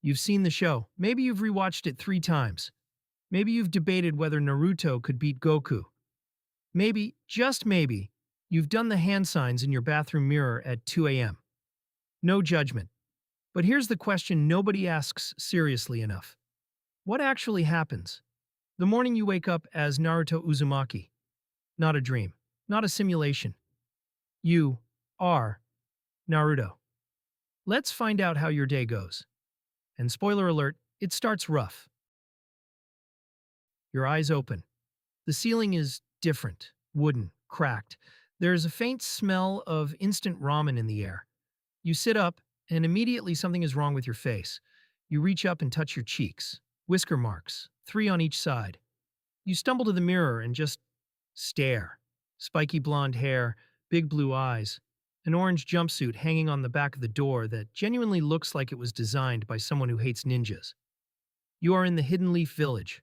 You've seen the show. Maybe you've rewatched it 3 times. Maybe you've debated whether Naruto could beat Goku. Maybe, just maybe, you've done the hand signs in your bathroom mirror at 2 a.m. No judgment. But here's the question nobody asks seriously enough. What actually happens the morning you wake up as Naruto Uzumaki? Not a dream. Not a simulation. You are Naruto. Let's find out how your day goes. And spoiler alert, it starts rough. Your eyes open. The ceiling is different, wooden, cracked. There's a faint smell of instant ramen in the air. You sit up, and immediately something is wrong with your face. You reach up and touch your cheeks. Whisker marks, 3 on each side. You stumble to the mirror and just stare. Spiky blonde hair, big blue eyes, an orange jumpsuit hanging on the back of the door that genuinely looks like it was designed by someone who hates ninjas. You are in the Hidden Leaf Village,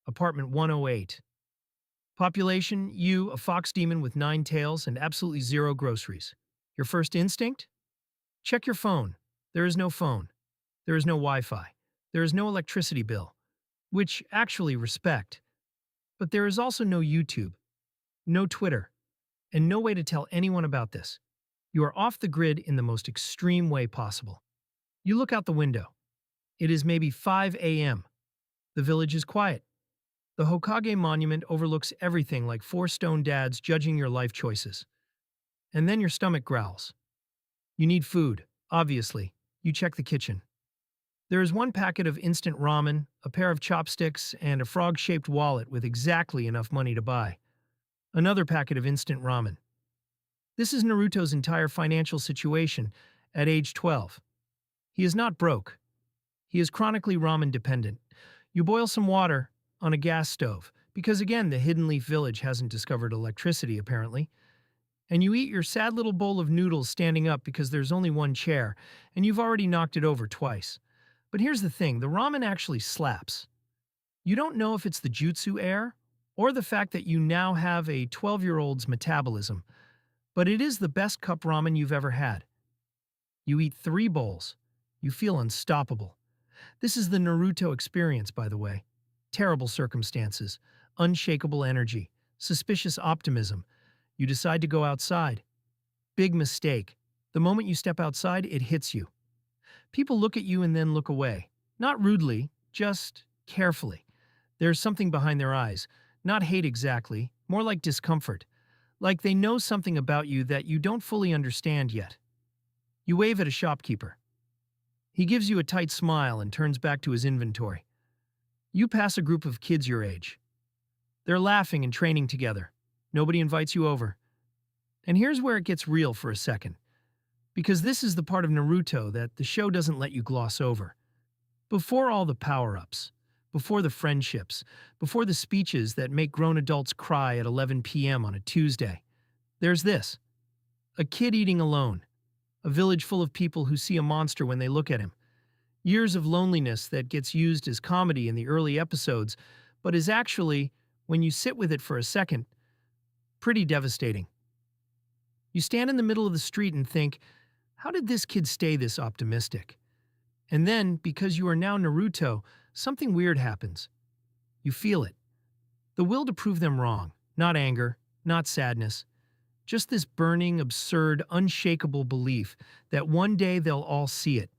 apartment 108. Population, you, a fox demon with 9 tails and absolutely 0 groceries. Your first instinct? Check your phone. There is no phone. There is no Wi-Fi. There is no electricity bill, which actually respect. But there is also no YouTube, no Twitter, and no way to tell anyone about this. You are off the grid in the most extreme way possible. You look out the window. It is maybe 5 a.m. The village is quiet. The Hokage monument overlooks everything like 4 stone dads judging your life choices. And then your stomach growls. You need food, obviously. You check the kitchen. There is 1 packet of instant ramen, a pair of chopsticks, and a frog-shaped wallet with exactly enough money to buy. Another packet of instant ramen. This is Naruto's entire financial situation at age 12. He is not broke. He is chronically ramen dependent. You boil some water on a gas stove, because again, the Hidden Leaf Village hasn't discovered electricity apparently. And you eat your sad little bowl of noodles standing up because there's only 1 chair, and you've already knocked it over twice. But here's the thing, the ramen actually slaps. You don't know if it's the jutsu air, or the fact that you now have a 12-year-old's metabolism, but it is the best cup ramen you've ever had. You eat 3 bowls. You feel unstoppable. This is the Naruto experience, by the way. Terrible circumstances, unshakable energy, suspicious optimism. You decide to go outside. Big mistake. The moment you step outside, it hits you. People look at you and then look away. Not rudely, just carefully. There's something behind their eyes. Not hate exactly, more like discomfort. Like they know something about you that you don't fully understand yet. You wave at a shopkeeper. He gives you a tight smile and turns back to his inventory. You pass a group of kids your age. They're laughing and training together. Nobody invites you over. And here's where it gets real for a second. Because this is the part of Naruto that the show doesn't let you gloss over. Before all the power-ups, before the friendships, before the speeches that make grown adults cry at 11 p.m. on a Tuesday, there's this. A kid eating alone. A village full of people who see a monster when they look at him. Years of loneliness that gets used as comedy in the early episodes, but is actually, when you sit with it for a second, pretty devastating. You stand in the middle of the street and think, how did this kid stay this optimistic? And then, because you are now Naruto, something weird happens. You feel it. The will to prove them wrong. Not anger, not sadness. Just this burning, absurd, unshakable belief that one day they'll all see it.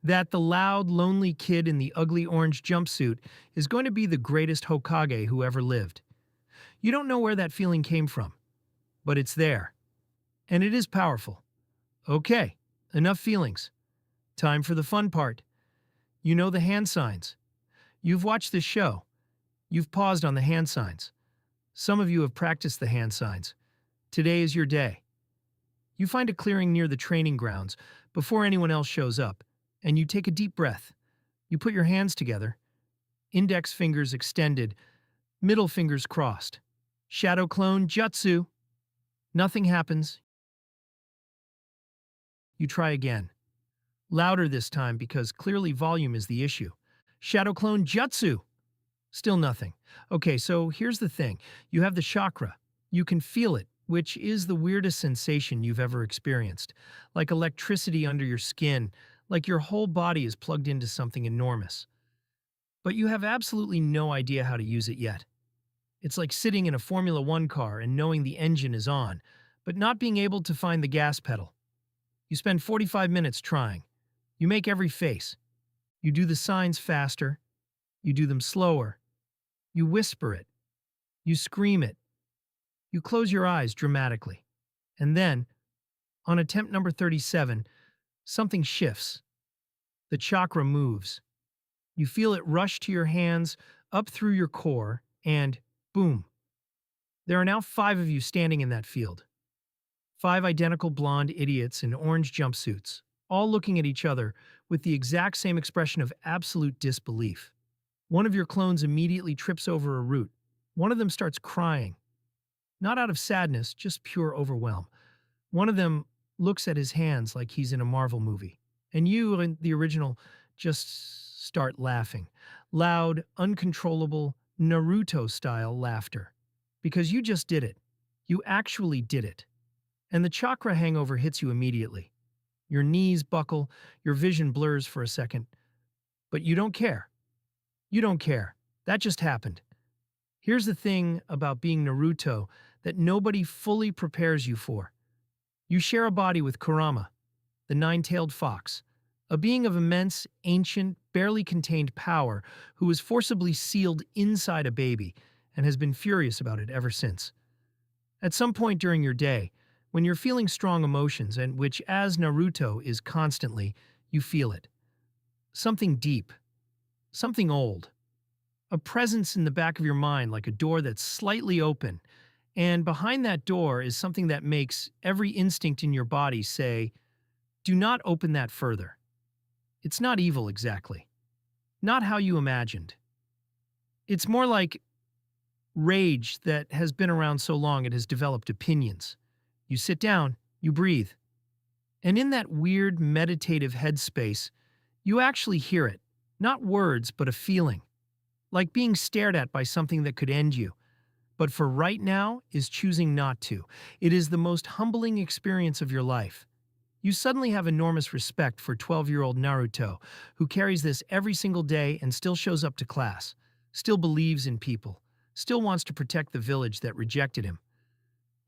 That the loud, lonely kid in the ugly orange jumpsuit is going to be the greatest Hokage who ever lived. You don't know where that feeling came from, but it's there. And it is powerful. Okay, enough feelings. Time for the fun part. You know the hand signs. You've watched this show. You've paused on the hand signs. Some of you have practiced the hand signs. Today is your day. You find a clearing near the training grounds before anyone else shows up, and you take a deep breath. You put your hands together, index fingers extended, middle fingers crossed. Shadow Clone Jutsu. Nothing happens. You try again. Louder this time because clearly volume is the issue. Shadow Clone Jutsu. Still nothing. Okay, so here's the thing. You have the chakra. You can feel it, which is the weirdest sensation you've ever experienced. Like electricity under your skin, like your whole body is plugged into something enormous. But you have absolutely no idea how to use it yet. It's like sitting in a Formula One car and knowing the engine is on, but not being able to find the gas pedal. You spend 45 minutes trying. You make every face. You do the signs faster. You do them slower. You whisper it. You scream it. You close your eyes dramatically. And then, on attempt number 37, something shifts. The chakra moves. You feel it rush to your hands, up through your core, and boom. There are now 5 of you standing in that field. 5 identical blonde idiots in orange jumpsuits, all looking at each other with the exact same expression of absolute disbelief. One of your clones immediately trips over a root. One of them starts crying. Not out of sadness, just pure overwhelm. One of them looks at his hands like he's in a Marvel movie. And you, in the original, just start laughing. Loud, uncontrollable, Naruto-style laughter. Because you just did it. You actually did it. And the chakra hangover hits you immediately. Your knees buckle, your vision blurs for a second. But you don't care. You don't care. That just happened. Here's the thing about being Naruto that nobody fully prepares you for. You share a body with Kurama, the nine-tailed fox, a being of immense, ancient, barely contained power who was forcibly sealed inside a baby and has been furious about it ever since. At some point during your day, when you're feeling strong emotions, and which as Naruto is constantly, you feel it. Something deep. Something old. A presence in the back of your mind like a door that's slightly open, and behind that door is something that makes every instinct in your body say, do not open that further. It's not evil exactly. Not how you imagined. It's more like rage that has been around so long it has developed opinions. You sit down, you breathe. And in that weird meditative headspace, you actually hear it. Not words, but a feeling. Like being stared at by something that could end you. But for right now is choosing not to. It is the most humbling experience of your life. You suddenly have enormous respect for 12-year-old Naruto, who carries this every single day and still shows up to class, still believes in people, still wants to protect the village that rejected him.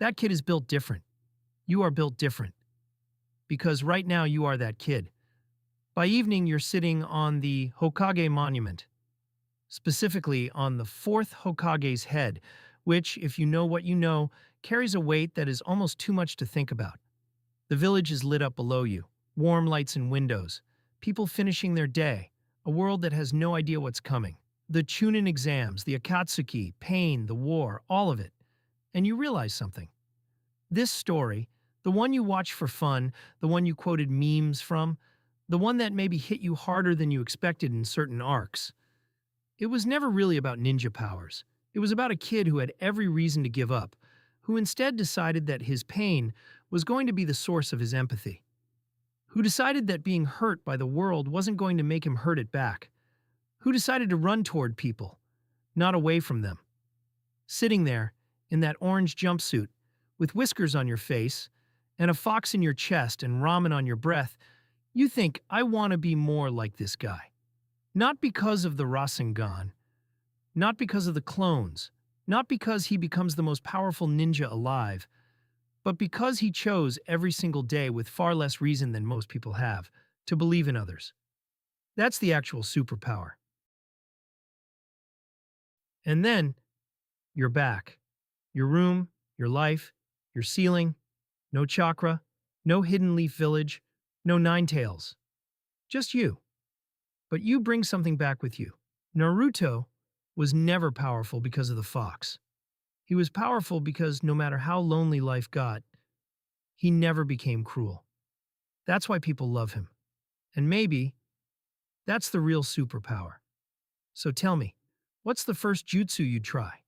That kid is built different. You are built different. Because right now you are that kid. By evening, you're sitting on the Hokage monument, specifically on the 4th Hokage's head, which, if you know what you know, carries a weight that is almost too much to think about. The village is lit up below you, warm lights in windows, people finishing their day, a world that has no idea what's coming. The Chunin exams, the Akatsuki, pain, the war, all of it. And you realize something. This story, the one you watch for fun, the one you quoted memes from, the one that maybe hit you harder than you expected in certain arcs, it was never really about ninja powers. It was about a kid who had every reason to give up, who instead decided that his pain was going to be the source of his empathy, who decided that being hurt by the world wasn't going to make him hurt it back, who decided to run toward people, not away from them. Sitting there, in that orange jumpsuit, with whiskers on your face, and a fox in your chest and ramen on your breath, you think, I want to be more like this guy. Not because of the Rasengan, not because of the clones, not because he becomes the most powerful ninja alive, but because he chose every single day with far less reason than most people have to believe in others. That's the actual superpower. And then, you're back. Your room, your life, your ceiling, no chakra, no hidden leaf village, no nine tails. Just you. But you bring something back with you. Naruto was never powerful because of the fox. He was powerful because no matter how lonely life got, he never became cruel. That's why people love him. And maybe that's the real superpower. So tell me, what's the first jutsu you'd try?